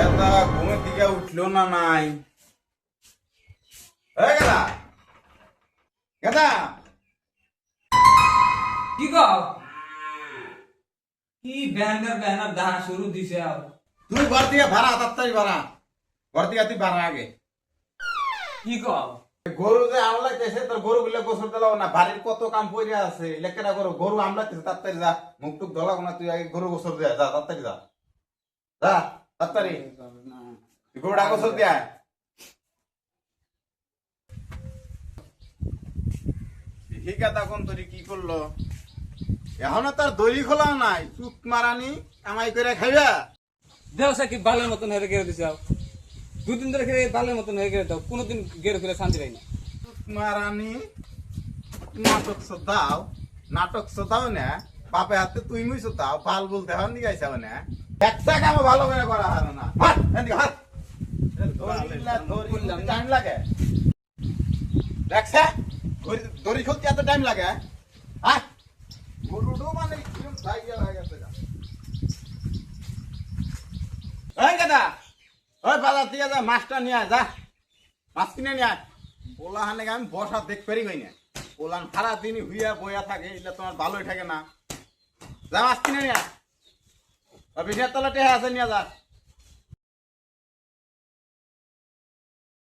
গেদা ঘুমের দিকে উঠলো না নাই গেদা গেদা কি কও কি ব্যানার ব্যানার দেখা শুরু দিছে আও তুই ঘর থেকে ভাড়া তাড়াতাড়ি ভাড়া ঘর থেকে তুই ভাড়া আগে কি কও গরু যে আমলাইতেছে তোর গরু গুলো গোসল দিলাও না বাড়ির কত কাম পড়ে আছে লেকেরা গরু গরু আমলাইতেছে তাড়াতাড়ি যা মুখ টুক ধলাও না তুই আগে গরু গোসল দিয়ে যা তাড়াতাড়ি যা যা তাড়াতাড়ি গরুটা গোসল দিয়ে আয়। ঠিক আছে তখন তোর কি করলো এখনো তার দড়ি খোলাও নাই চুপ মারানি কামাই করে খাইবা দেও সে কি বালের মতন হয়ে গেড়ে দিছে আও দুদিন ধরে খেয়ে বালের মতন হয়ে গেড়ে দাও কোনোদিন গেড়ে ফেলে শান্তি পাই না মারানি নাটক দাও নাটক দাও না বাপে হাতে তুই মুই দাও বাল বলতে হন দিকে আইসা না একটা কাম ভালো করে করা হার না হাত এদিকে হাত টাইম লাগে দেখছে দড়ি খুলতে এত টাইম লাগে হ্যাঁ গরুডো মানে কিরম সাইয়া হয়ে গেছে এই গাদা ওই বাজার থেকে যা মাছটা নিয়ে আয় যা মাছ কিনে নিয়ে আয় পোলা হানে আমি বসা দেখ পারি হই না পোলান সারা দিনই হুইয়া বইয়া থাকে এটা তোমার ভালোই থাকে না যা মাছ কিনে নিয়ে আয় বিশের তলা টেহা আছে নিয়ে যা